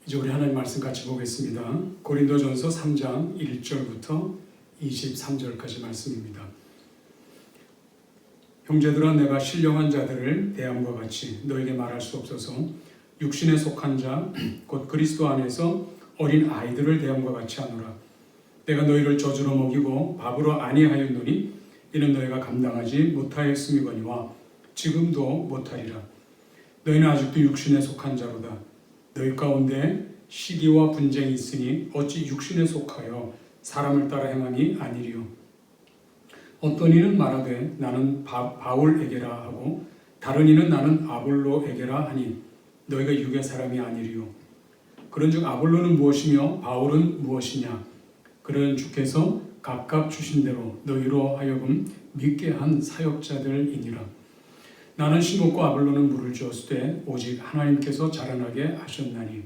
이제 우리 하나님 말씀 같이 보겠습니다. 고린도전서 3장 1절부터 23절까지 말씀입니다. 형제들아, 내가 신령한 자들을 대함과 같이 너에게 말할 수 없어서 육신에 속한 자 곧 그리스도 안에서 어린 아이들을 대함과 같이 하노라. 내가 너희를 젖으로 먹이고 밥으로 아니하였노니 이는 너희가 감당하지 못하였음이거니와 지금도 못하리라. 너희는 아직도 육신에 속한 자로다. 너희 가운데 시기와 분쟁이 있으니 어찌 육신에 속하여 사람을 따라 행하니 아니리요. 어떤 이는 말하되 나는 바울에게라 하고 다른 이는 나는 아볼로에게라 하니 너희가 육의 사람이 아니리요. 그런즉 아볼로는 무엇이며 바울은 무엇이냐? 그런 주께서 각각 주신 대로 너희로 하여금 믿게 한 사역자들이니라. 나는 심었고 아볼로는 물을 주었으되 오직 하나님께서 자라나게 하셨나니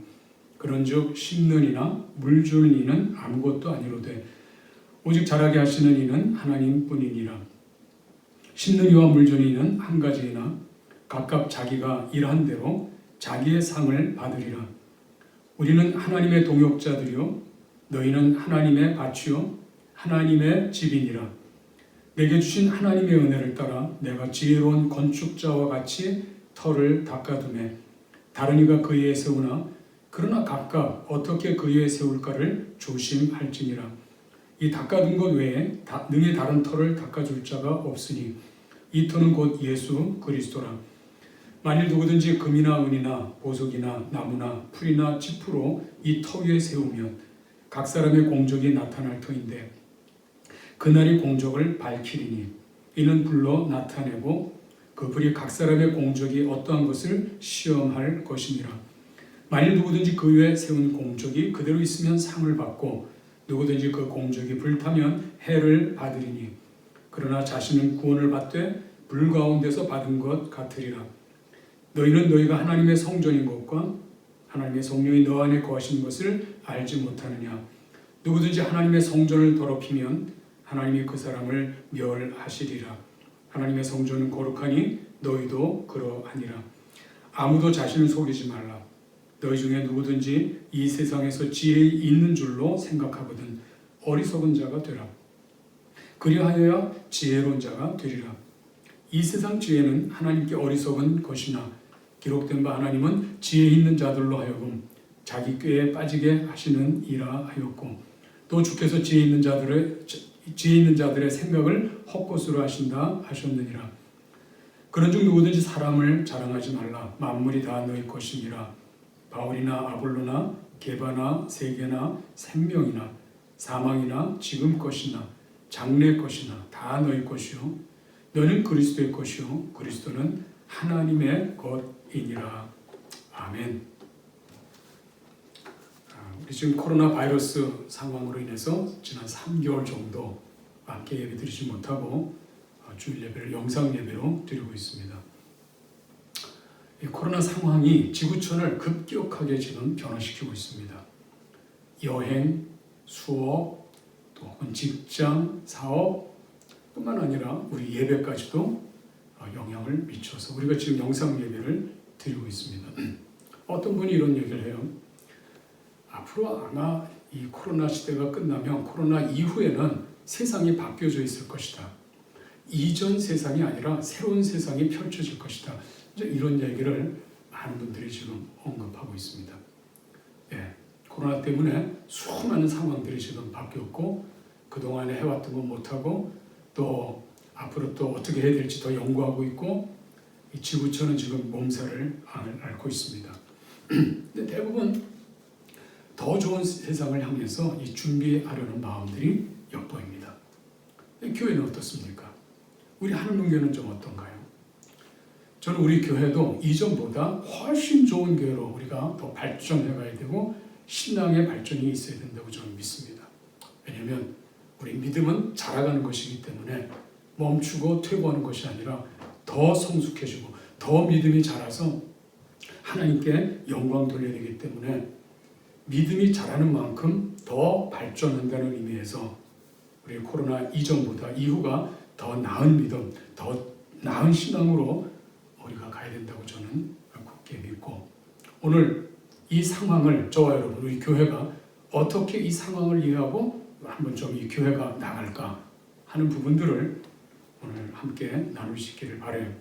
그런즉 심는 이나 물 주는 이는 아무것도 아니로되 오직 자라게 하시는 이는 하나님뿐이니라. 심는 이와 물 주는 이는 한 가지이나 각각 자기가 일한 대로 자기의 상을 받으리라. 우리는 하나님의 동역자들이요 너희는 하나님의 밭이요 하나님의 집이니라. 내게 주신 하나님의 은혜를 따라 내가 지혜로운 건축자와 같이 터를 닦아두매 다른 이가 그 위에 세우나 그러나 각각 어떻게 그 위에 세울까를 조심할지니라. 이 닦아둔 것 외에 능히 다른 터를 닦아줄 자가 없으니 이 터는 곧 예수 그리스도라. 만일 누구든지 금이나 은이나 보석이나 나무나 풀이나 짚으로 이 터 위에 세우면 각 사람의 공적이 나타날 터인데 그날이 공적을 밝히리니 이는 불로 나타내고 그 불이 각 사람의 공적이 어떠한 것을 시험할 것이니라. 만일 누구든지 그 위에 세운 공적이 그대로 있으면 상을 받고 누구든지 그 공적이 불타면 해를 받으리니 그러나 자신은 구원을 받되 불 가운데서 받은 것 같으리라. 너희는 너희가 하나님의 성전인 것과 하나님의 성령이 너 안에 거하시는 것을 알지 못하느냐? 누구든지 하나님의 성전을 더럽히면 하나님이 그 사람을 멸하시리라. 하나님의 성전은 거룩하니 너희도 그러하니라. 아무도 자신을 속이지 말라. 너희 중에 누구든지 이 세상에서 지혜 있는 줄로 생각하거든 어리석은 자가 되라. 그리하여야 지혜로운 자가 되리라. 이 세상 지혜는 하나님께 어리석은 것이나 기록된 바 하나님은 지혜 있는 자들로 하여금 자기 꾀에 빠지게 하시는 이라 하였고 또 주께서 지혜 있는 자들의 생각을 헛것으로 하신다 하셨느니라. 그런즉 누구든지 사람을 자랑하지 말라. 만물이 다 너희 것이니라. 바울이나 아볼로나 게바나 세계나 생명이나 사망이나 지금 것이나 장래 것이나 다 너희 것이요 너는 그리스도의 것이요 그리스도는 하나님의 것이니라. 아멘. 우리 지금 코로나 바이러스 상황으로 인해서 지난 3개월 정도 함께 예배 드리지 못하고 주일 예배를 영상 예배로 드리고 있습니다. 이 코로나 상황이 지구촌을 급격하게 지금 변화시키고 있습니다. 여행, 수업, 또 혹은 직장, 사업 뿐만 아니라 우리 예배까지도 영향을 미쳐서 우리가 지금 영상 예배를 드리고 있습니다. 어떤 분이 이런 얘기를 해요. 앞으로 아마 이 코로나 시대가 끝나면 코로나 이후에는 세상이 바뀌어져 있을 것이다. 이전 세상이 아니라 새로운 세상이 펼쳐질 것이다. 이런 얘기를 많은 분들이 지금 언급하고 있습니다. 예, 코로나 때문에 수많은 상황들이 지금 바뀌었고 그동안에 해왔던 건 못하고 또 앞으로 또 어떻게 해야 될지 더 연구하고 있고 이 지구촌은 지금 몸살을 앓고 있습니다. 근데 대부분 더 좋은 세상을 향해서 이 준비하려는 마음들이 엿보입니다. 교회는 어떻습니까? 우리 한국교회는 좀 어떤가요? 저는 우리 교회도 이전보다 훨씬 좋은 교회로 우리가 더 발전해 가야 되고 신앙의 발전이 있어야 된다고 저는 믿습니다. 왜냐하면 우리 믿음은 자라가는 것이기 때문에 멈추고 퇴보하는 것이 아니라 더 성숙해지고 더 믿음이 자라서 하나님께 영광 돌려야 되기 때문에 믿음이 자라는 만큼 더 발전한다는 의미에서 우리 코로나 이전보다 이후가 더 나은 믿음, 더 나은 신앙으로 우리가 가야 된다고 저는 굳게 믿고 오늘 이 상황을 저와 여러분, 우리 교회가 어떻게 이 상황을 이해하고 한번 좀 이 교회가 나갈까 하는 부분들을 오늘 함께 나눌 수 있기를 바라요.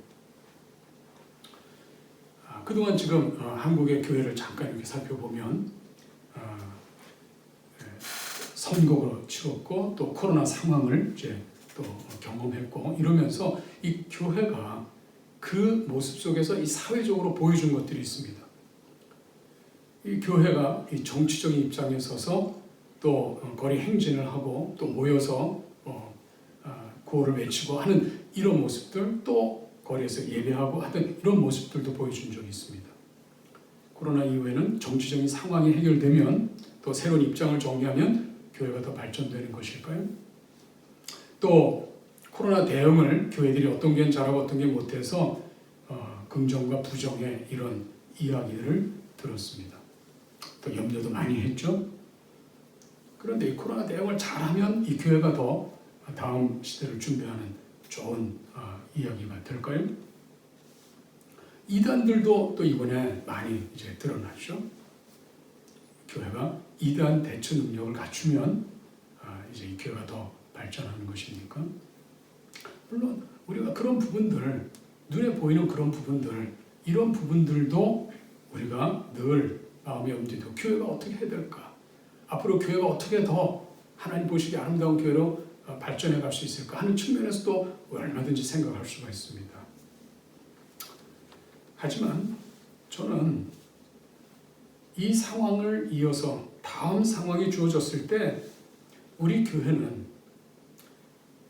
그동안 지금 한국의 교회를 잠깐 이렇게 살펴보면 선거가 치렀고 또 코로나 상황을 이제 또 경험했고 이러면서 이 교회가 그 모습 속에서 이 사회적으로 보여준 것들이 있습니다. 이 교회가 이 정치적인 입장에 서서 또 거리 행진을 하고 또 모여서 구호를 외치고 하는 이런 모습들, 또 거리에서 예배하고 하던 이런 모습들도 보여준 적이 있습니다. 코로나 이후에는 정치적인 상황이 해결되면 또 새로운 입장을 정리하면 교회가 더 발전되는 것일까요? 또 코로나 대응을 교회들이 어떤 게 잘하고 어떤 게 못해서 긍정과 부정의 이런 이야기들을 들었습니다. 또 염려도 많이 했죠. 그런데 이 코로나 대응을 잘하면 이 교회가 더 다음 시대를 준비하는 좋은 이야기가 될까요? 이단들도 또 이번에 많이 이제 드러났죠. 교회가 이단 대처 능력을 갖추면 이제 이 교회가 더 발전하는 것이니까. 물론 우리가 그런 부분들, 눈에 보이는 그런 부분들, 이런 부분들도 우리가 늘 마음에 염두에 교회가 어떻게 해야 될까? 앞으로 교회가 어떻게 더 하나님 보시기에 아름다운 교회로 발전해 갈 수 있을까 하는 측면에서도 얼마든지 생각할 수가 있습니다. 하지만 저는 이 상황을 이어서 다음 상황이 주어졌을 때 우리 교회는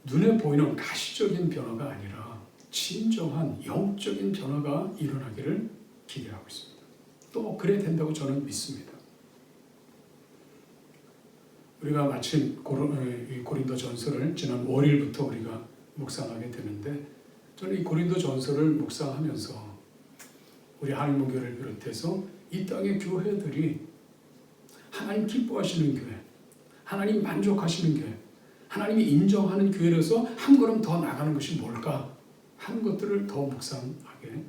눈에 보이는 가시적인 변화가 아니라 진정한 영적인 변화가 일어나기를 기대하고 있습니다. 또 그래야 된다고 저는 믿습니다. 우리가 마침 고린도 전서를 지난 월요일부터 우리가 묵상하게 되는데 저는 이 고린도 전서를 묵상하면서 우리 한인목교를 비롯해서 이 땅의 교회들이 하나님 기뻐하시는 교회, 하나님 만족하시는 교회, 하나님이 인정하는 교회로서 한 걸음 더 나가는 것이 뭘까 하는 것들을 더 묵상하게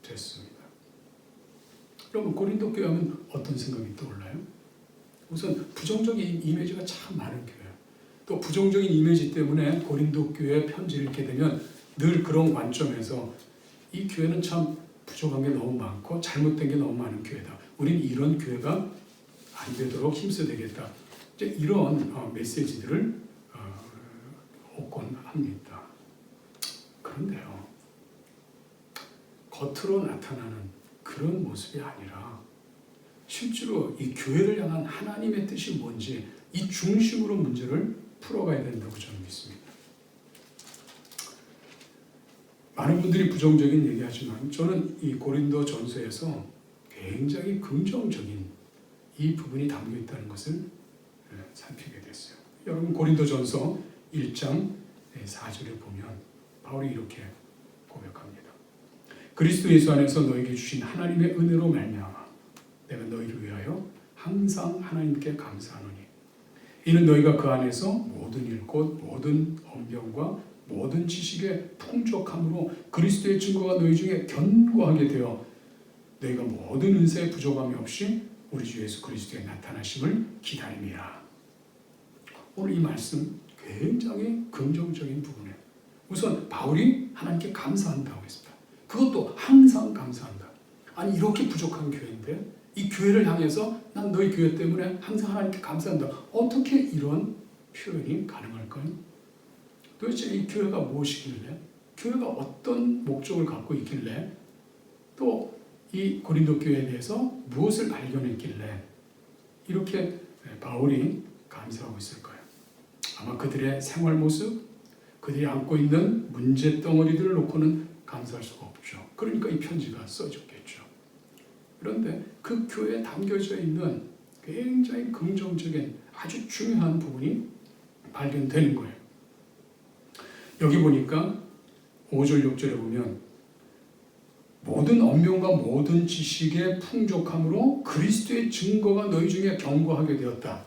됐습니다. 여러분, 고린도 교회 하면 어떤 생각이 떠올라요? 우선 부정적인 이미지가 참 많은 교회예요. 또 부정적인 이미지 때문에 고린도 교회 편지를 읽게 되면 늘 그런 관점에서 이 교회는 참 부족한 게 너무 많고 잘못된 게 너무 많은 교회다. 우린 이런 교회가 안 되도록 힘써야 되겠다. 이제 이런 메시지들을 얻곤 합니다. 그런데요, 겉으로 나타나는 그런 모습이 아니라 실제로 이 교회를 향한 하나님의 뜻이 뭔지 이 중심으로 문제를 풀어가야 된다고 저는 믿습니다. 많은 분들이 부정적인 얘기하지만 저는 이 고린도 전서에서 굉장히 긍정적인 이 부분이 담겨 있다는 것을 살피게 됐어요. 여러분, 고린도 전서 1장 4절에 보면 바울이 이렇게 고백합니다. 그리스도 예수 안에서 너에게 주신 하나님의 은혜로 말미암아 내가 너희를 위하여 항상 하나님께 감사하노니 이는 너희가 그 안에서 모든 일 곧 모든 언변과 모든 지식의 풍족함으로 그리스도의 증거가 너희 중에 견고하게 되어 너희가 모든 은사에 부족함이 없이 우리 주 예수 그리스도의 나타나심을 기다림이라. 오늘 이 말씀 굉장히 긍정적인 부분이에요. 우선 바울이 하나님께 감사한다고 했습니다. 그것도 항상 감사한다. 아니, 이렇게 부족한 교회인데 이 교회를 향해서 난 너희 교회 때문에 항상 하나님께 감사한다. 어떻게 이런 표현이 가능할까요? 도대체 이 교회가 무엇이길래, 교회가 어떤 목적을 갖고 있길래, 또 이 고린도 교회에 대해서 무엇을 발견했길래 이렇게 바울이 감사하고 있을까요? 아마 그들의 생활 모습, 그들이 안고 있는 문제 덩어리들을 놓고는 감사할 수가 없죠. 그러니까 이 편지가 써졌겠죠. 그런데 그 교회에 담겨져 있는 굉장히 긍정적인 아주 중요한 부분이 발견되는 거예요. 여기 보니까 5절 6절에 보면 모든 언명과 모든 지식의 풍족함으로 그리스도의 증거가 너희 중에 견고하게 되었다.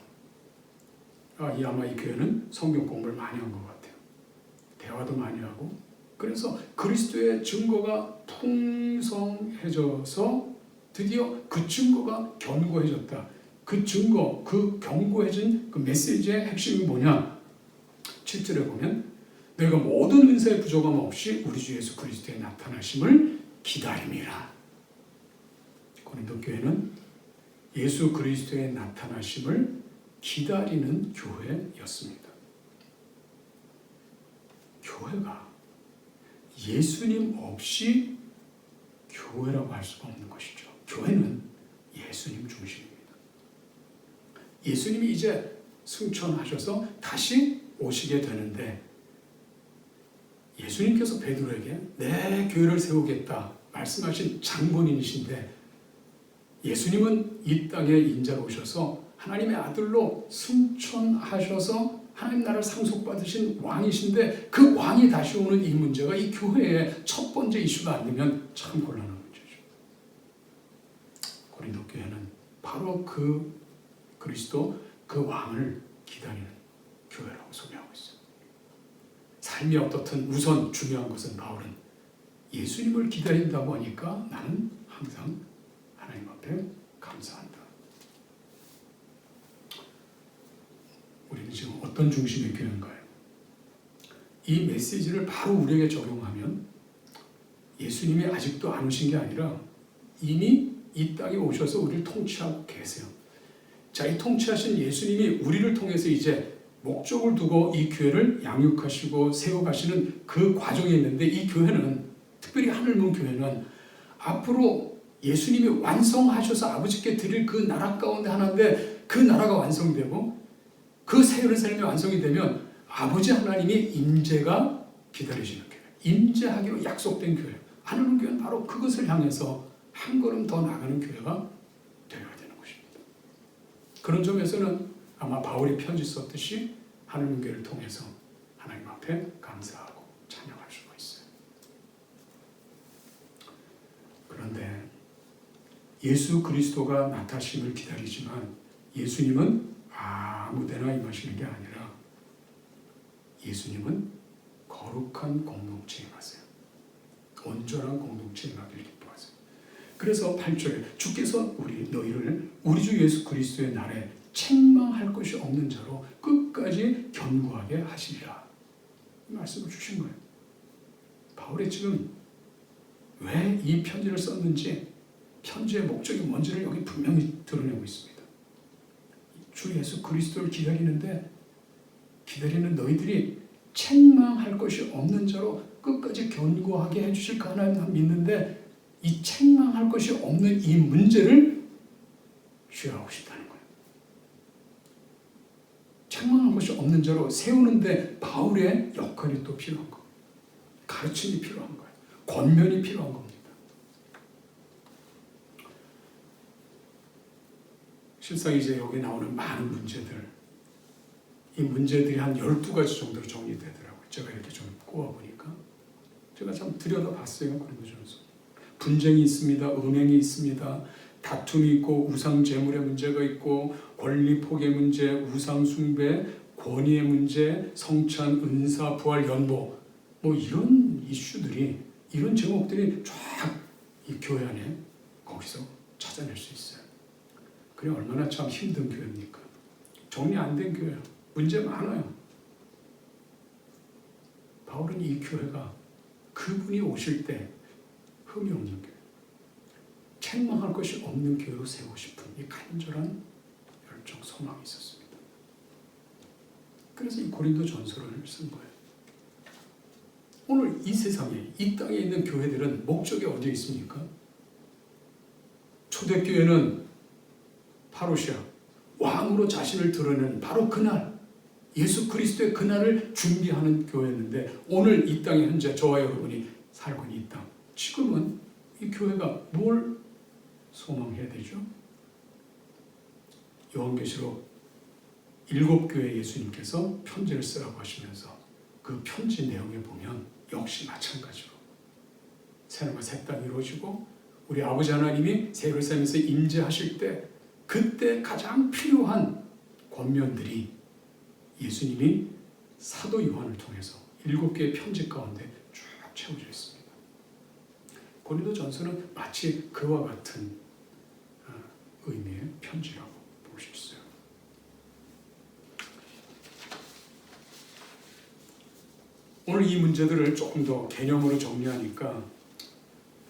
아마 이 교회는 성경 공부를 많이 한 것 같아요. 대화도 많이 하고 그래서 그리스도의 증거가 풍성해져서 드디어 그 증거가 견고해졌다. 그 증거, 그 견고해진 그 메시지의 핵심이 뭐냐? 7절에 보면 너희가 모든 은사의 부족함 없이 우리 주 예수 그리스도의 나타나심을 기다림이라. 고린도 교회는 예수 그리스도의 나타나심을 기다리는 교회였습니다. 교회가 예수님 없이 교회라고 할 수가 없는 것이죠. 교회는 예수님 중심입니다. 예수님이 이제 승천하셔서 다시 오시게 되는데 예수님께서 베드로에게 내 교회를 세우겠다 말씀하신 장본인이신데 예수님은 이 땅에 인자로 오셔서 하나님의 아들로 승천하셔서 하나님 나라를 상속받으신 왕이신데 그 왕이 다시 오는 이 문제가 이 교회의 첫 번째 이슈가 안 되면 참 곤란한 문제죠. 고린도 교회는 바로 그 그리스도 그 왕을 기다리는 교회라고 소개하고 있어요. 삶이 어떻든 우선 중요한 것은 바울은 예수님을 기다린다고 하니까 나는 항상 하나님 앞에 감사한다. 우리는 지금 어떤 중심의 교회인가요? 이 메시지를 바로 우리에게 적용하면 예수님이 아직도 안 오신 게 아니라 이미 이 땅에 오셔서 우리를 통치하고 계세요. 자, 이 통치하신 예수님이 우리를 통해서 이제 목적을 두고 이 교회를 양육하시고 세워가시는 그 과정이 있는데 이 교회는 특별히 하늘문 교회는 앞으로 예수님이 완성하셔서 아버지께 드릴 그 나라 가운데 하나인데 그 나라가 완성되고 그 새 예루살렘이 완성이 되면 아버지 하나님의 임재가 기다리시는 교회, 임재하기로 약속된 교회. 하늘문 교회는 바로 그것을 향해서 한 걸음 더 나가는 교회가 되어야 되는 것입니다. 그런 점에서는 아마 바울이 편지 썼듯이 하늘문 교회를 통해서 하나님 앞에 감사하고 찬양할 수가 있어요. 그런데 예수 그리스도가 나타심을 기다리지만 예수님은 아무데나 임하시는 게 아니라 예수님은 거룩한 공동체에 임하세요. 온전한 공동체에 임하기를 기뻐하세요. 그래서 8절에 주께서 너희를 우리 주 예수 그리스도의 날에 책망할 것이 없는 자로 끝까지 견고하게 하시리라. 이 말씀을 주신 거예요. 바울이 지금 왜 이 편지를 썼는지 편지의 목적이 뭔지를 여기 분명히 드러내고 있습니다. 주 예수 그리스도를 기다리는 너희들이 책망할 것이 없는 자로 끝까지 견고하게 해주실 그 하나님 믿는데 이 책망할 것이 없는 이 문제를 쉬어가고 싶다는 거예요. 책망할 것이 없는 자로 세우는데 바울의 역할이 또 필요한 거예요. 가르침이 필요한 거예요. 권면이 필요한 겁니다. 실상 이제 여기 나오는 많은 문제들, 이 문제들이 한 12가지 정도로 정리되더라고요. 제가 이렇게 좀 꼽아보니까. 제가 참 들여다봤어요. 고린도전서. 분쟁이 있습니다. 음행이 있습니다. 다툼이 있고 우상 제물의 문제가 있고 권리 포기의 문제, 우상 숭배, 권위의 문제, 성찬, 은사, 부활, 연보 뭐 이런 이슈들이 이런 제목들이 쫙 이 교회 안에 거기서 찾아낼 수 있어요. 그래 얼마나 참 힘든 교회입니까? 정리 안 된 교회예요. 문제 많아요. 바울은 이 교회가 그분이 오실 때 흠이 없는 교회, 책망할 것이 없는 교회로 세우고 싶은 이 간절한 열정, 소망이 있었습니다. 그래서 이 고린도 전서를 쓴 거예요. 오늘 이 세상에, 이 땅에 있는 교회들은 목적이 어디에 있습니까? 초대교회는 파루시아, 왕으로 자신을 드러내는 바로 그날, 예수 그리스도의 그날을 준비하는 교회였는데 오늘 이 땅에 현재 저와 여러분이 살고 있는 이 땅, 지금은 이 교회가 뭘 소망해야 되죠? 요한계시록 7교회 예수님께서 편지를 쓰라고 하시면서 그 편지 내용에 보면 역시 마찬가지로 새하늘과 새 땅이 이루어지고 우리 아버지 하나님이 새 예루살렘에서 임재하실 때 그때 가장 필요한 권면들이 예수님이 사도 요한을 통해서 7개의 편지 가운데 쭉 채워져 있습니다. 고린도 전서는 마치 그와 같은 편지라고 볼 수 있어요. 오늘 이 문제들을 조금 더 개념으로 정리하니까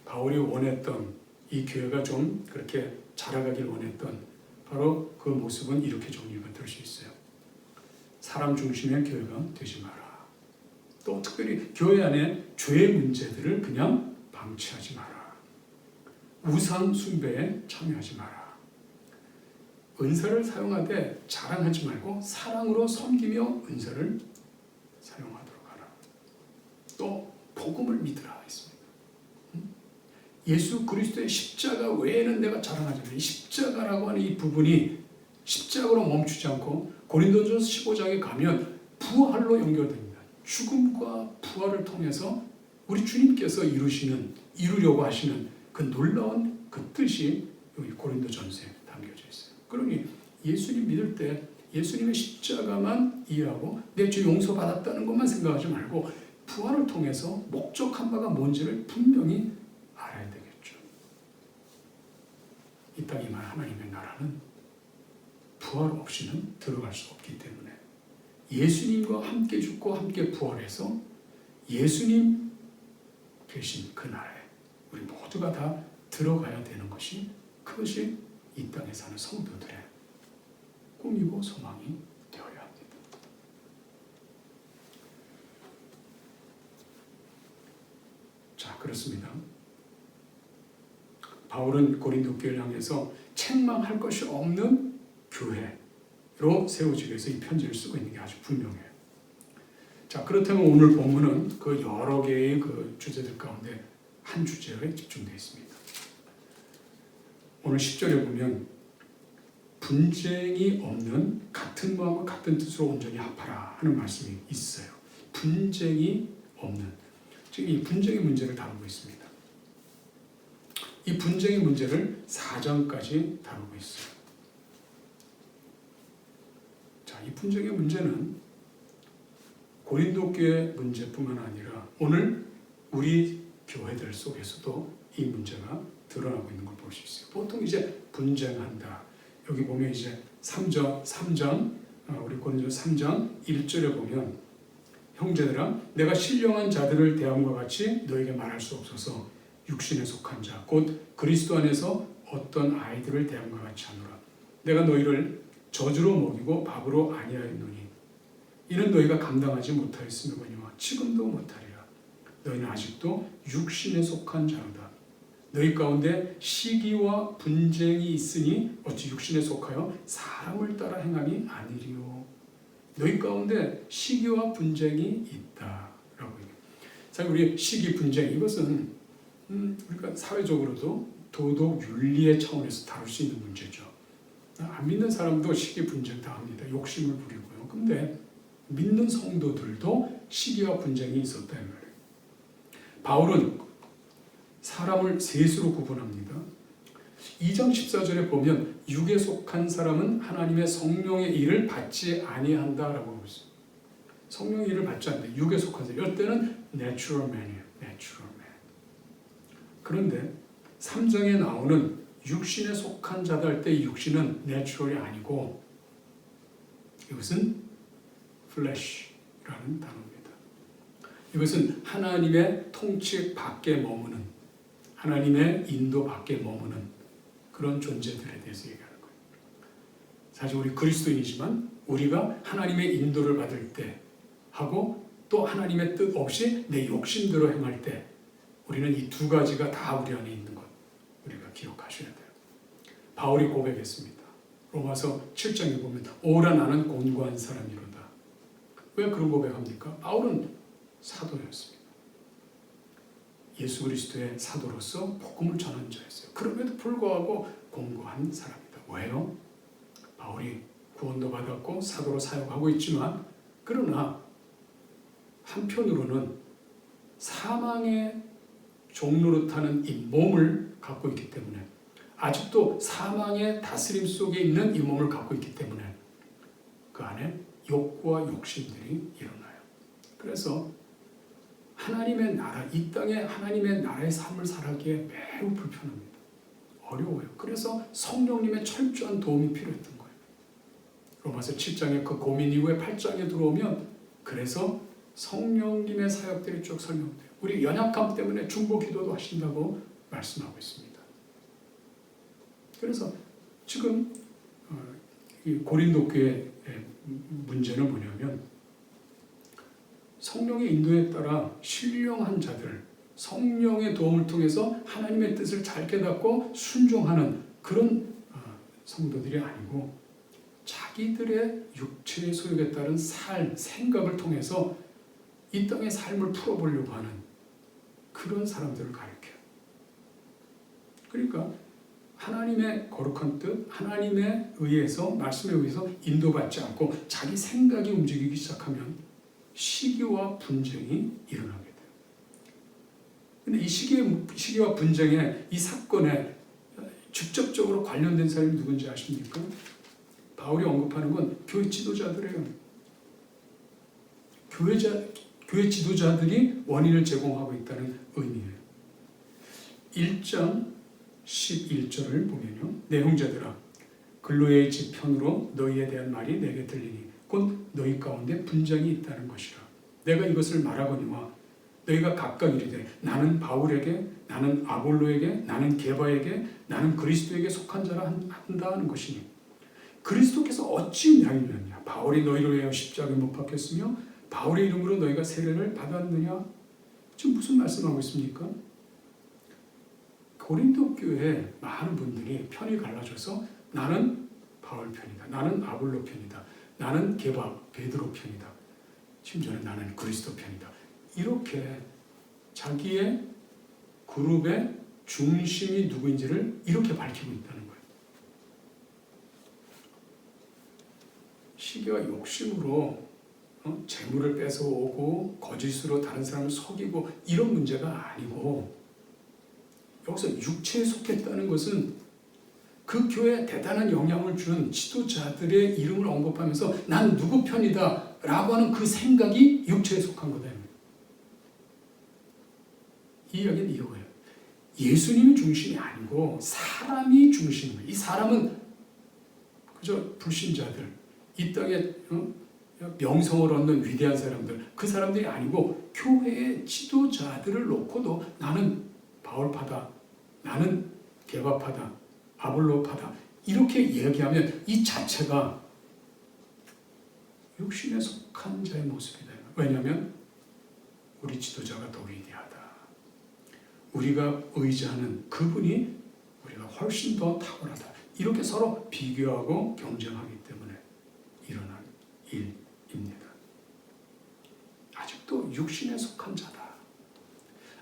바울이 원했던 이 교회가 좀 그렇게 자라가길 원했던 바로 그 모습은 이렇게 정리가 될 수 있어요. 사람 중심의 교회가 되지 마라. 또 특별히 교회 안에 죄의 문제들을 그냥 방치하지 마라. 우상 숭배에 참여하지 마라. 은사를 사용하되 자랑하지 말고 사랑으로 섬기며 은사를 사용하도록 하라. 또 복음을 믿으라 했습니다. 예수 그리스도의 십자가 외에는 내가 자랑하지 않는다. 이 십자가라고 하는 이 부분이 십자가로 멈추지 않고 고린도전서 15장에 가면 부활로 연결됩니다. 죽음과 부활을 통해서 우리 주님께서 이루려고 하시는 그 놀라운 그 뜻이 여기 고린도전서에 담겨져 있어요. 그러니 예수님 믿을 때 예수님의 십자가만 이해하고 내 죄 용서받았다는 것만 생각하지 말고 부활을 통해서 목적한 바가 뭔지를 분명히 알아야 되겠죠. 이 땅에만 하나님의 나라는 부활 없이는 들어갈 수 없기 때문에 예수님과 함께 죽고 함께 부활해서 예수님 계신 그 나라에 우리 모두가 다 들어가야 되는 것이 그것이 이 땅에 사는 성도들의 꿈이고 소망이 되어야 합니다. 자, 그렇습니다. 바울은 고린도 교회를 향해서 책망할 것이 없는 교회로 세워지기 위해서 이 편지를 쓰고 있는 게 아주 분명해요. 자, 그렇다면 오늘 본문은 그 여러 개의 그 주제들 가운데 한 주제에 집중되어 있습니다. 오늘 10절에 보면 분쟁이 없는 같은 마음과 같은 뜻으로 온전히 합하라 하는 말씀이 있어요. 분쟁이 없는, 지금 이 분쟁의 문제를 다루고 있습니다. 이 분쟁의 문제를 4장까지 다루고 있어요. 자, 이 분쟁의 문제는 고린도 교회 문제뿐만 아니라 오늘 우리 교회들 속에서도 이 문제가 드러나고 있는 걸 볼 수 있어요. 보통 이제 분쟁한다. 여기 보면 이제 3장 우리 고린도 3장 1절에 보면 형제들아 내가 신령한 자들을 대함과 같이 너에게 말할 수 없어서 육신에 속한 자 곧 그리스도 안에서 어떤 아이들을 대함과 같이 하노라. 내가 너희를 저주로 먹이고 밥으로 아니하였노니 이는 너희가 감당하지 못하였음이거니와 지금도 못하리라. 너희는 아직도 육신에 속한 자로다. 너희 가운데 시기와 분쟁이 있으니 어찌 육신에 속하여 사람을 따라 행함이 아니리요. 너희 가운데 시기와 분쟁이 있다라고 얘기해요. 사실 우리 시기 분쟁 이것은 우리가 사회적으로도 도덕 윤리의 차원에서 다룰 수 있는 문제죠. 안 믿는 사람도 시기 분쟁 다 합니다. 욕심을 부리고요. 근데 믿는 성도들도 시기와 분쟁이 있었다 이 말이에요. 바울은 사람을 셋으로 구분합니다. 2장 14절에 보면 육에 속한 사람은 하나님의 성령의 일을 받지 아니한다라고 하고 있어요. 성령의 일을 받지 않는다. 육에 속한 사람. 이럴 때는 natural man이에요. natural man. 그런데 3장에 나오는 육신에 속한 자다 할 때 육신은 natural이 아니고 이것은 flesh라는 단어입니다. 이것은 하나님의 통치 밖에 머무는 하나님의 인도 밖에 머무는 그런 존재들에 대해서 얘기하는 거예요. 사실 우리 그리스도인이지만 우리가 하나님의 인도를 받을 때 하고 또 하나님의 뜻 없이 내 욕심대로 행할 때 우리는 이 두 가지가 다 우리 안에 있는 것 우리가 기억하셔야 돼요. 바울이 고백했습니다. 로마서 7장에 보면 오라 나는 곤고한 사람이로다. 왜 그런 고백합니까? 바울은 사도였습니다. 예수 그리스도의 사도로서 복음을 전한 자였어요. 그럼에도 불구하고 곤고한 사람이다. 왜요? 바울이 구원도 받았고 사도로 사역하고 있지만 그러나 한편으로는 사망의 종로로 타는 이 몸을 갖고 있기 때문에 아직도 사망의 다스림 속에 있는 이 몸을 갖고 있기 때문에 그 안에 욕구와 욕심들이 일어나요. 그래서 하나님의 나라, 이 땅에 하나님의 나라의 삶을 살아기에 매우 불편합니다. 어려워요. 그래서 성령님의 철저한 도움이 필요했던 거예요. 로마서 7장의 그 고민 이후에 8장에 들어오면 그래서 성령님의 사역들이 쭉 설명돼요. 우리 연약함 때문에 중보 기도도 하신다고 말씀하고 있습니다. 그래서 지금 이 고린도 교회의 문제는 뭐냐면 성령의 인도에 따라 신령한 자들, 성령의 도움을 통해서 하나님의 뜻을 잘 깨닫고 순종하는 그런 성도들이 아니고 자기들의 육체의 소욕에 따른 생각을 통해서 이 땅의 삶을 풀어보려고 하는 그런 사람들을 가리켜요. 그러니까 하나님의 거룩한 뜻, 하나님의 의해서, 말씀에 의해서 인도받지 않고 자기 생각이 움직이기 시작하면 시기와 분쟁이 일어나게 돼요. 근데 이 시기와 분쟁에, 이 사건에 직접적으로 관련된 사람이 누군지 아십니까? 바울이 언급하는 건 교회 지도자들이에요. 교회 지도자들이 원인을 제공하고 있다는 의미예요. 1장 11절을 보면요. 내 형제들아, 글로의 집 편으로 너희에 대한 말이 내게 들리니 곧 너희 가운데 분쟁이 있다는 것이라. 내가 이것을 말하거니와 너희가 각각 이르되 나는 바울에게, 나는 아볼로에게, 나는 게바에게, 나는 그리스도에게 속한 자라 한다 하는 것이니 그리스도께서 어찌 나를 위하냐? 바울이 너희를 위하여 십자가에 못 박혔으며 바울의 이름으로 너희가 세례를 받았느냐? 지금 무슨 말씀하고 있습니까? 고린도 교회에 많은 분들이 편이 갈라져서 나는 바울 편이다, 나는 아볼로 편이다, 나는 게바 베드로 편이다, 심지어는 나는 그리스도 편이다, 이렇게 자기의 그룹의 중심이 누구인지를 이렇게 밝히고 있다는 거예요. 시기와 욕심으로 재물을 뺏어오고 거짓으로 다른 사람을 속이고 이런 문제가 아니고, 여기서 육체에 속했다는 것은 그 교회에 대단한 영향을 준 지도자들의 이름을 언급하면서 난 누구 편이다 라고 하는 그 생각이 육체에 속한 거다. 이 이야기는 이거예요. 예수님이 중심이 아니고 사람이 중심이에요. 이 사람은 그저 불신자들, 이 땅에 명성을 얻는 위대한 사람들, 그 사람들이 아니고 교회의 지도자들을 놓고도 나는 바울파다, 나는 게바파다, 아볼로파다 이렇게 이야기하면 이 자체가 육신에 속한 자의 모습이다. 왜냐하면 우리 지도자가 더 위대하다. 우리가 의지하는 그분이 우리가 훨씬 더 탁월하다. 이렇게 서로 비교하고 경쟁하기 때문에 일어난 일입니다. 아직도 육신에 속한 자다.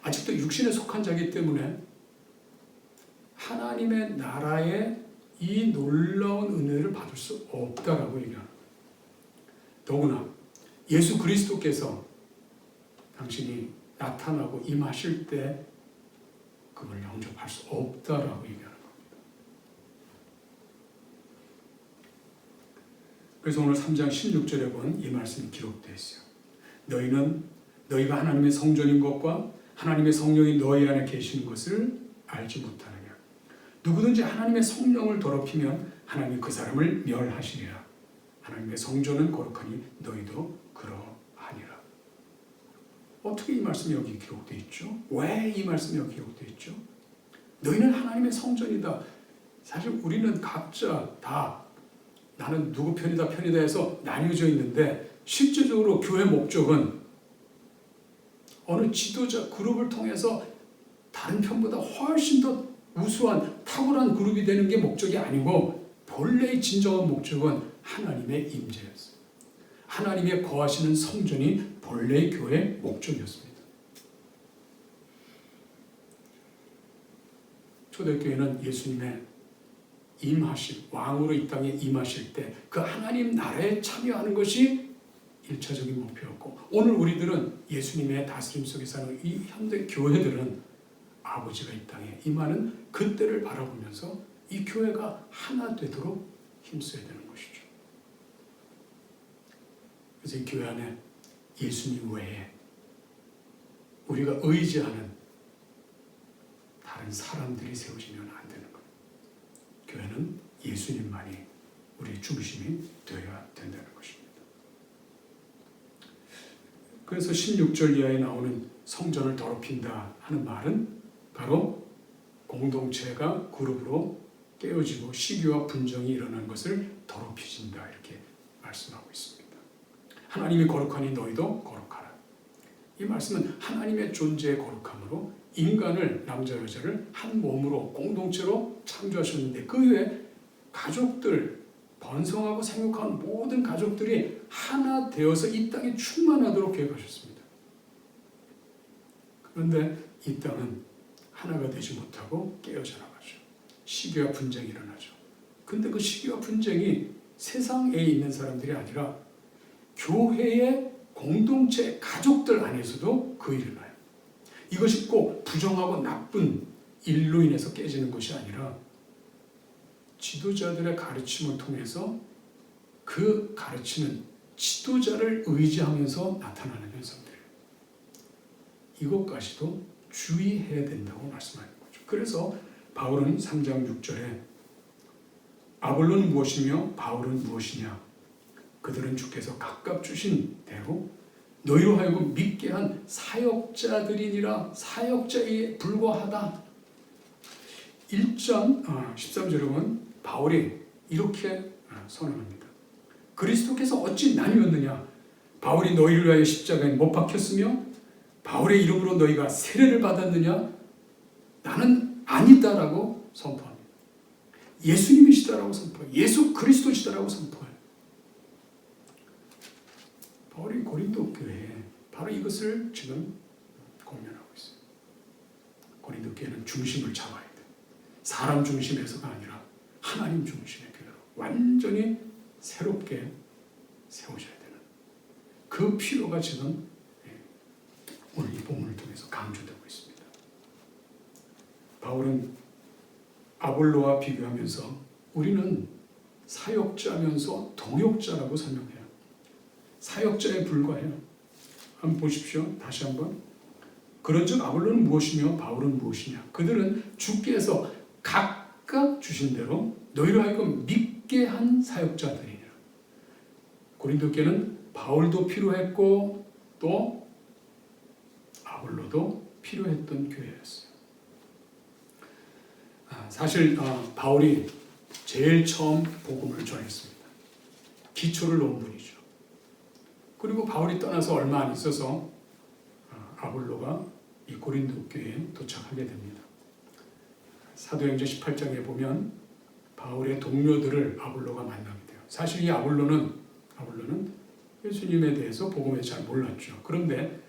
아직도 육신에 속한 자이기 때문에 하나님의 나라의 이 놀라운 은혜를 받을 수 없다라고 얘기합니다. 더구나 예수 그리스도께서 당신이 나타나고 임하실 때 그걸 영접할 수 없다라고 얘기하는 겁니다. 그래서 오늘 3장 16절에 본 이 말씀이 기록되어 있어요. 너희가 하나님의 성전인 것과 하나님의 성령이 너희 안에 계시는 것을 알지 못하느냐. 누구든지 하나님의 성령을 더럽히면 하나님이 그 사람을 멸하시리라. 하나님의 성전은 거룩하니 너희도 그러하니라. 어떻게 이 말씀이 여기 기록되어 있죠? 왜 이 말씀이 여기 기록되어 있죠? 너희는 하나님의 성전이다. 사실 우리는 각자 다 나는 누구 편이다 해서 나뉘어져 있는데 실제적으로 교회 목적은 어느 지도자 그룹을 통해서 다른 편보다 훨씬 더 우수한 탁월한 그룹이 되는 게 목적이 아니고 본래의 진정한 목적은 하나님의 임재였어요. 하나님의 거하시는 성전이 본래의 교회의 목적이었습니다. 초대교회는 예수님의 임하실, 왕으로 이 땅에 임하실 때 그 하나님 나라에 참여하는 것이 1차적인 목표였고, 오늘 우리들은 예수님의 다스림 속에 사는 이 현대 교회들은 아버지가 이 땅에 임하는 그때를 바라보면서 이 교회가 하나 되도록 힘써야 되는 것이죠. 그래서 이 교회 안에 예수님 외에 우리가 의지하는 다른 사람들이 세워지면 안 되는 거예요. 예수님만이 우리의 중심이 되어야 된다는 것입니다. 그래서 16절 이하에 나오는 성전을 더럽힌다 하는 말은 바로 공동체가 그룹으로 깨어지고 시기와 분쟁이 일어나는 것을 더럽혀진다 이렇게 말씀하고 있습니다. 하나님이 거룩하니 너희도 거룩하라. 이 말씀은 하나님의 존재의 거룩함으로 인간을 남자 여자를 한 몸으로 공동체로 창조하셨는데 그 외에 가족들 번성하고 생육하는 모든 가족들이 하나 되어서 이 땅에 충만하도록 계획하셨습니다. 그런데 이 땅은 하나가 되지 못하고 깨어져 나가죠. 시기와 분쟁이 일어나죠. 근데 그 시기와 분쟁이 세상에 있는 사람들이 아니라 교회의 공동체 가족들 안에서도 그 일이 나요. 이것이 꼭 부정하고 나쁜 일로 인해서 깨지는 것이 아니라 지도자들의 가르침을 통해서 그 가르치는 지도자를 의지하면서 나타나는 현상들이에요. 이것까지도 주의해야 된다고 말씀하는 거죠. 그래서 바울은 3장 6절에 아볼로는 무엇이며 바울은 무엇이냐? 그들은 주께서 각각 주신 대로 너희로 하여금 믿게 한 사역자들이니라. 사역자에 불과하다. 1장 13절에 보면 바울이 이렇게 선언합니다. 그리스도께서 어찌 나뉘었느냐? 바울이 너희를 위하여 십자가에 못 박혔으며 바울의 이름으로 너희가 세례를 받았느냐? 나는 아니다라고 선포합니다. 예수님이시다라고 선포해요. 예수 그리스도시다라고 선포해요. 바울이 고린도 교회에 바로 이것을 지금 공연하고 있어요. 고린도 교회는 중심을 잡아야 돼요. 사람 중심에서가 아니라 하나님 중심의 교회로 완전히 새롭게 세우셔야 되는 그 필요가 지금 오늘 이 본문을 통해서 강조되고 있습니다. 바울은 아볼로와 비교하면서 우리는 사역자면서 동역자라고 설명해요. 사역자에 불과해요. 한번 보십시오. 다시 한번. 그런즉 아볼로는 무엇이며 바울은 무엇이냐? 그들은 주께서 각각 주신 대로 너희로 하여금 믿게 한 사역자들이니라. 고린도 교회는 바울도 필요했고 또 아볼로도 필요했던 교회였어요. 사실 바울이 제일 처음 복음을 전했습니다. 기초를 놓은 분이죠. 그리고 바울이 떠나서 얼마 안 있어서 아볼로가 이 고린도 교회에 도착하게 됩니다. 사도행전 18장에 보면 바울의 동료들을 아볼로가 만나게 돼요. 사실 이 아볼로는 예수님에 대해서 복음에 잘 몰랐죠. 그런데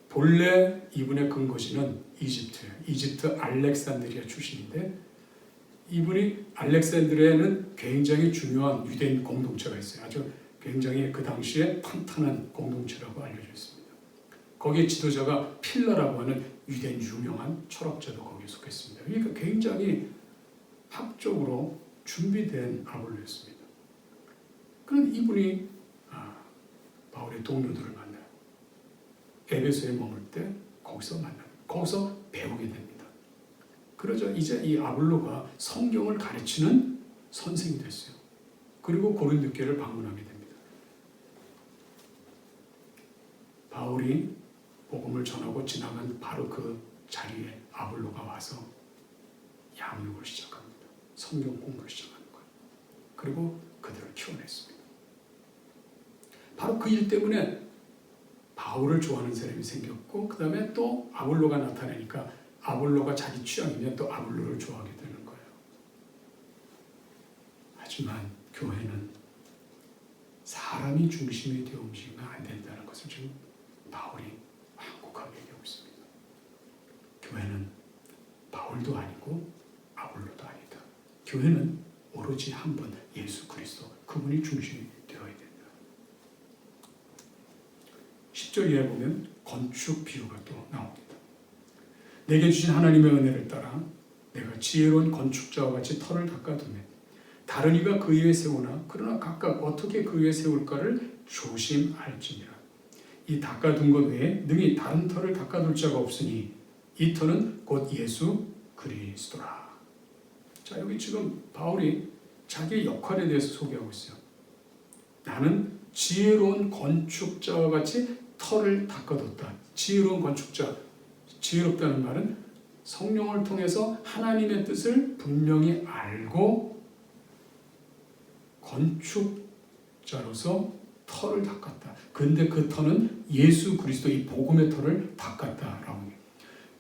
본래 이분의 근거지는 이집트예요. 이집트 알렉산드리아 출신인데 이분이 알렉산드리아에는 굉장히 중요한 유대인 공동체가 있어요. 아주 굉장히 그 당시에 탄탄한 공동체라고 알려져 있습니다. 거기에 지도자가 필라라고 하는 유대인 유명한 철학자도 거기에 속했습니다. 그러니까 굉장히 학적으로 준비된 아볼로였습니다. 그런데 이분이 바울의 동료들을 만나요. 에베소에 머물 때 거기서 만나요. 거기서 배우게 됩니다. 그러자 이제 이 아볼로가 성경을 가르치는 선생이 됐어요. 그리고 고린도 교회를 방문하게 됩니다. 바울이 복음을 전하고 지나간 바로 그 자리에 아볼로가 와서 양육을 시작합니다. 성경 공부를 시작하는 거예요. 그리고 그들을 키워냈습니다. 바로 그 일 때문에 바울을 좋아하는 사람이 생겼고 그 다음에 또 아볼로가 나타나니까 아볼로가 자기 취향이면 또 아볼로를 좋아하게 되는 거예요. 하지만 교회는 사람이 중심이 되어 움직이면 안 된다는 것을 지금 바울이 한국하게 얘기하고 있습니다. 교회는 바울도 아니고 아볼로도 아니다. 교회는 오로지 한 분 예수 그리스도 그분이 중심이 되어야 된다. 10절 이하에 보면 건축 비유가 또 나옵니다. 내게 주신 하나님의 은혜를 따라 내가 지혜로운 건축자와 같이 터를 닦아두매 다른 이가 그 위에 세우나 그러나 각각 어떻게 그 위에 세울까를 조심할지니라. 이 닦아둔 것 외에 능히 다른 터를 닦아둘 자가 없으니 이 터는 곧 예수 그리스도라. 자, 여기 지금 바울이 자기의 역할에 대해서 소개하고 있어요. 나는 지혜로운 건축자와 같이 터를 닦아뒀다. 지혜로운 건축자. 지혜롭다는 말은 성령을 통해서 하나님의 뜻을 분명히 알고 건축자로서 터를 닦았다. 근데 그 터는 예수 그리스도 이 복음의 터를 닦았다라고 해요.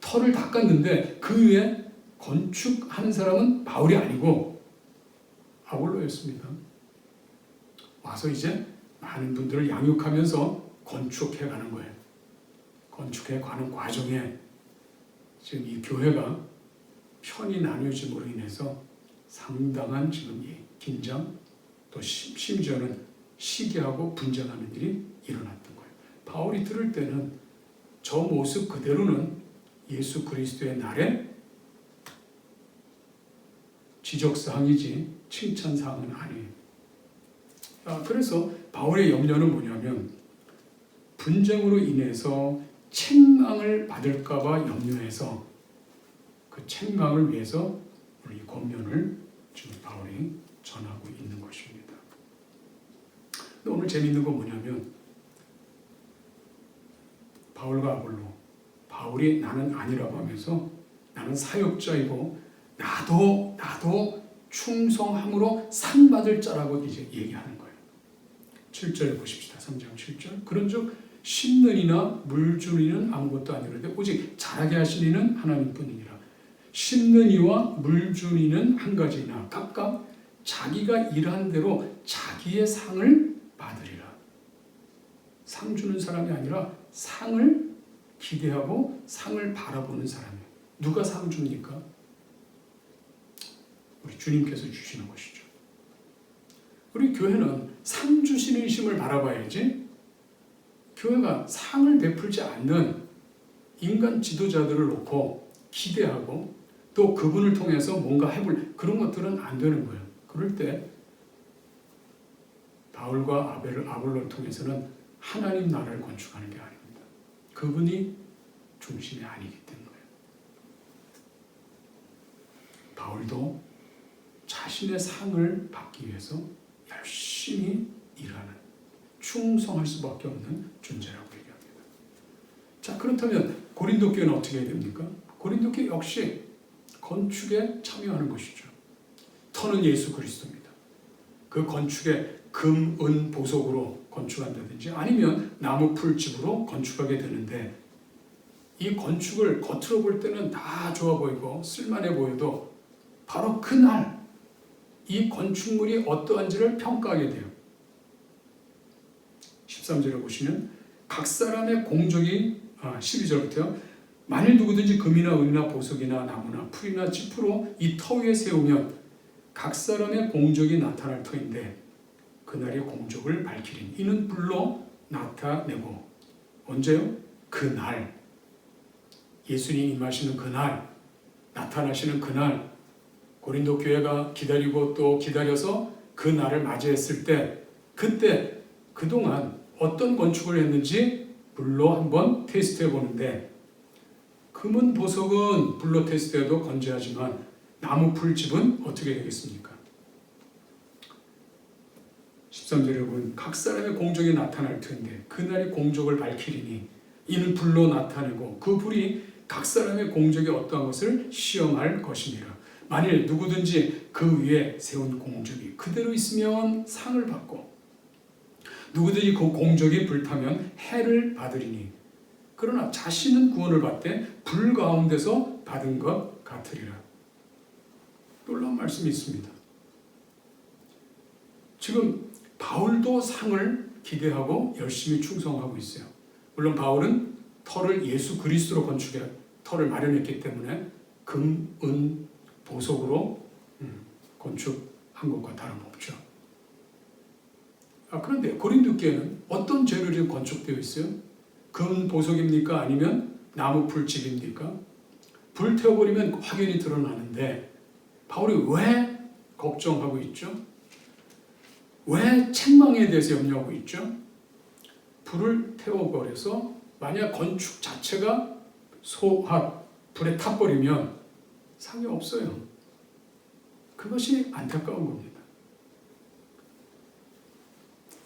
터를 닦았는데 그 위에 건축하는 사람은 바울이 아니고 아볼로였습니다. 와서 이제 많은 분들을 양육하면서 건축해가는 거예요. 건축해가는 과정에 지금 이 교회가 편이 나뉘어짐으로 인해서 상당한 지금 이 긴장, 또 심지어는 시기하고 분쟁하는 일이 일어났던 거예요. 바울이 들을 때는 저 모습 그대로는 예수 그리스도의 날에 지적사항이지 칭찬사항은 아니에요. 그래서 바울의 염려는 뭐냐면 분쟁으로 인해서 책망을 받을까 봐 염려해서 그 책망을 위해서 우리 권면을 지금 바울이 전하고 있는 것입니다. 오늘 재미있는 건 뭐냐면 바울과 아볼로, 바울이 나는 아니라고 하면서 나는 사역자이고 나도 충성함으로 상 받을 자라고 이제 얘기하는 거예요. 7절 보십시다. 3장 7절. 그런즉 심는 이나 물 주는 이는 아무것도 아니로되 오직 자라게 하신 이는 하나님뿐이니라. 심는 이와 물 주는 이는 한 가지나 각각 자기가 일한 대로 자기의 상을 받으리라. 상 주는 사람이 아니라 상을 기대하고 상을 바라보는 사람이에요. 누가 상 줍니까? 우리 주님께서 주시는 것이죠. 우리 교회는 상 주시는 이심을 바라봐야지 교회가 상을 베풀지 않는 인간 지도자들을 놓고 기대하고 또 그분을 통해서 뭔가 해볼 그런 것들은 안 되는 거예요. 그럴 때 바울과 아볼로를 통해서는 하나님 나라를 건축하는 게 아닙니다. 그분이 중심이 아니기 때문에 바울도 자신의 상을 받기 위해서 열심히 일하는 충성할 수밖에 없는 존재라고 얘기합니다. 자, 그렇다면 고린도 교회는 어떻게 해야 됩니까? 고린도 교회 역시 건축에 참여하는 것이죠. 터는 예수 그리스도입니다. 그 건축에 금, 은, 보석으로 건축한다든지 아니면 나무, 풀집으로 건축하게 되는데 이 건축을 겉으로 볼 때는 다 좋아 보이고 쓸만해 보여도 바로 그날 이 건축물이 어떠한지를 평가하게 돼요. 13절에 보시면 각 사람의 공적이 12절부터요. 만일 누구든지 금이나 은이나 보석이나 나무나 풀이나 짚으로 이 터 위에 세우면 각 사람의 공적이 나타날 터인데 그날의 공적을 밝히리니 이는 불로 나타내고 언제요? 그날 예수님이 임하시는 그날 나타나시는 그날 고린도 교회가 기다리고 또 기다려서 그 날을 맞이했을 때 그때 그동안 어떤 건축을 했는지 불로 한번 테스트해 보는데 금은 보석은 불로 테스트해도 건재하지만 나무 풀집은 어떻게 되겠습니까? 13절에 보면 각 사람의 공적이 나타날 텐데 그날이 공적을 밝히리니 이는 불로 나타내고 그 불이 각 사람의 공적이 어떠한 것을 시험할 것이니라. 만일 누구든지 그 위에 세운 공적이 그대로 있으면 상을 받고 누구든지 그 공적이 불타면 해를 받으리니 그러나 자신은 구원을 받되 불 가운데서 받은 것 같으리라. 놀라운 말씀이 있습니다. 지금 바울도 상을 기대하고 열심히 충성하고 있어요. 물론 바울은 터를 예수 그리스도로 건축해 터를 마련했기 때문에 금, 은, 보석으로 건축한 것과 다름없죠. 그런데 고린도 교회는 어떤 재료로 건축되어 있어요? 금, 보석입니까? 아니면 나무, 풀집입니까? 불태워버리면 확연히 드러나는데 바울이 왜 걱정하고 있죠? 왜 책망에 대해서 염려하고 있죠? 불을 태워버려서 만약 건축 자체가 불에 타버리면 상이 없어요. 그것이 안타까운 겁니다.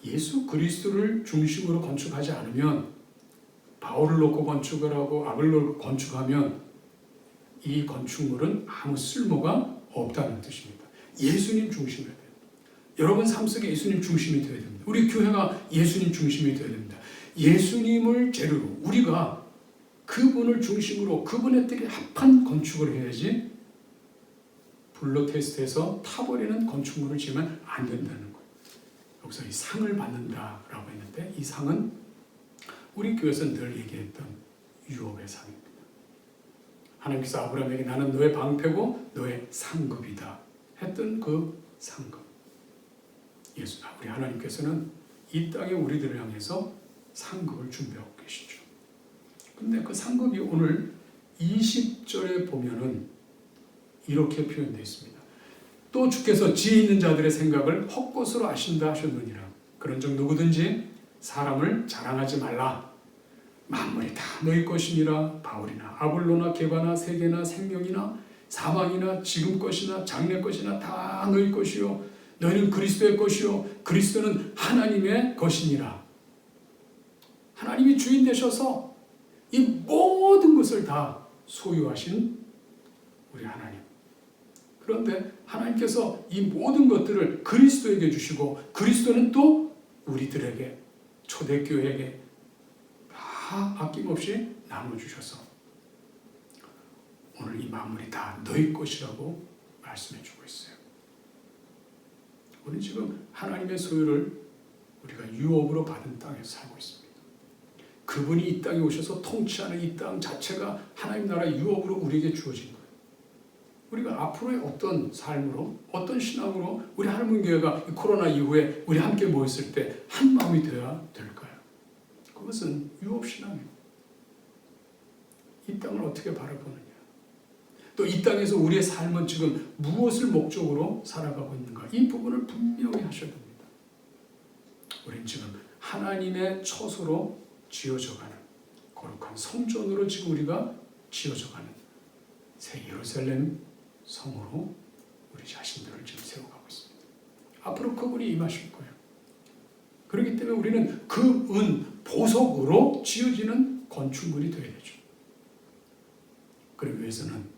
예수 그리스도를 중심으로 건축하지 않으면, 바울을 놓고 건축을 하고 아볼로를 건축하면 이 건축물은 아무 쓸모가 없다는 뜻입니다. 예수님 중심이어야 돼요. 여러분 삶 속에 예수님 중심이 되어야 됩니다. 우리 교회가 예수님 중심이 되어야 됩니다. 예수님을 재료로 우리가 그분을 중심으로 그분의 뜻에 합한 건축을 해야지 블루 테스트에서 타버리는 건축물을 지으면 안 된다는 거예요. 여기서 이 상을 받는다라고 했는데 이 상은 우리 교회에서 늘 얘기했던 유업의 상입니다. 하나님께서 아브라함에게 나는 너의 방패고 너의 상급이다 했던 그 상급. 우리 하나님께서는 이 땅에 우리들을 향해서 상급을 준비하고 계시죠. 근데 그 상급이 오늘 20절에 보면은 이렇게 표현되어 있습니다. 또 주께서 지혜 있는 자들의 생각을 헛것으로 아신다 하셨느니라. 그런즉 누구든지 사람을 자랑하지 말라. 만물이 다 너희 것이니라. 바울이나 아볼로나 게바나 세계나 생명이나 사망이나 지금 것이나 장래 것이나 다 너희 것이요 너희는 그리스도의 것이요 그리스도는 하나님의 것이니라. 하나님이 주인 되셔서 이 모든 것을 다 소유하신 우리 하나님. 그런데 하나님께서 이 모든 것들을 그리스도에게 주시고 그리스도는 또 우리들에게 초대교회에게 다 아낌없이 나눠주셔서 오늘 이 만물이 다 너희 것이라고 말씀해주고 있어요. 우리 지금 하나님의 소유를 우리가 유업으로 받은 땅에서 살고 있습니다. 그분이 이 땅에 오셔서 통치하는 이 땅 자체가 하나님 나라 유업으로 우리에게 주어진 거예요. 우리가 앞으로의 어떤 삶으로, 어떤 신앙으로 우리 하나님교회가 코로나 이후에 우리 함께 모였을 때 한 마음이 되어야 될까요? 그것은 유업신앙이에요. 이 땅을 어떻게 바라보느냐. 또 이 땅에서 우리의 삶은 지금 무엇을 목적으로 살아가고 있는가. 이 부분을 분명히 하셔야 됩니다. 우리는 지금 하나님의 처소로 지어져가는 거룩한 성전으로 지금 우리가 지어져가는 새 예루살렘 성으로 우리 자신들을 지금 세워가고 있습니다. 앞으로 그분이 임하실 거예요. 그렇기 때문에 우리는 그 보석으로 지어지는 건축물이 되어야 되죠. 그러기 위해서는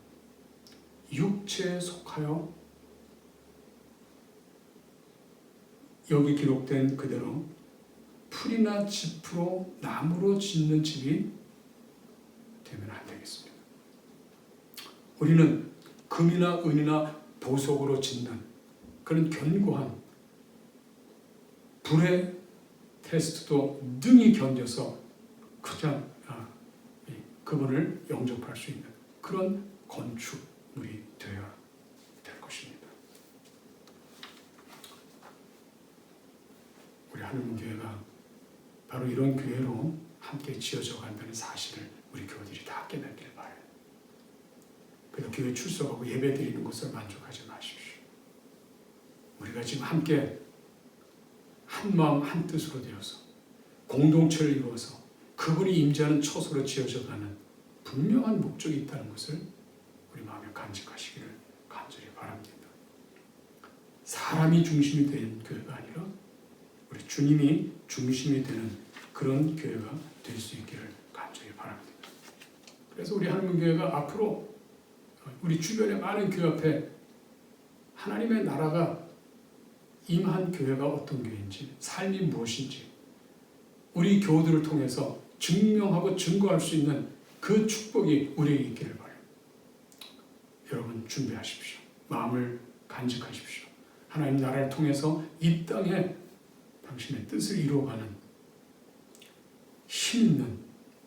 육체에 속하여 여기 기록된 그대로 풀이나 짚으로 나무로 짓는 집이 되면 안 되겠습니다. 우리는 금이나 은이나 보석으로 짓는 그런 견고한 불의 테스트도 능히 견뎌서 그냥 그분을 영접할 수 있는 그런 건축물이 되어야 될 것입니다. 우리 하나님교회가 바로 이런 교회로 함께 지어져 간다는 사실을 우리 교우들이 다 깨닫길 바라요. 그래서 교회 출석하고 예배 드리는 것을 만족하지 마십시오. 우리가 지금 함께 한 마음 한 뜻으로 되어서 공동체를 이루어서 그분이 임재하는 처소로 지어져 가는 분명한 목적이 있다는 것을 우리 마음에 간직하시기를 간절히 바랍니다. 사람이 중심이 되는 교회가 아니라 우리 주님이 중심이 되는 그런 교회가 될 수 있기를 간절히 바랍니다. 그래서 우리 하나님교회가 앞으로 우리 주변의 많은 교회 앞에 하나님의 나라가 임한 교회가 어떤 교회인지, 삶이 무엇인지 우리 교우들을 통해서 증명하고 증거할 수 있는 그 축복이 우리에게 있기를 바라요. 여러분 준비하십시오. 마음을 간직하십시오. 하나님 나라를 통해서 이 땅에 당신의 뜻을 이루어가는 힘 있는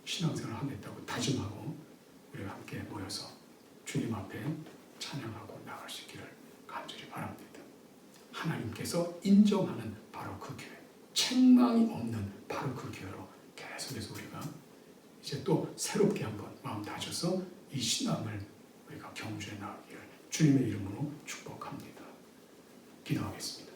신앙생활을 하겠다고 다짐하고 우리가 함께 모여서 주님 앞에 찬양하고 나갈 수 있기를 간절히 바랍니다. 하나님께서 인정하는 바로 그 교회, 책망이 없는 바로 그 교회로 계속해서 우리가 이제 또 새롭게 한번 마음 다져서 이 신앙을 우리가 경주해 나가기를 주님의 이름으로 축복합니다. 기도하겠습니다.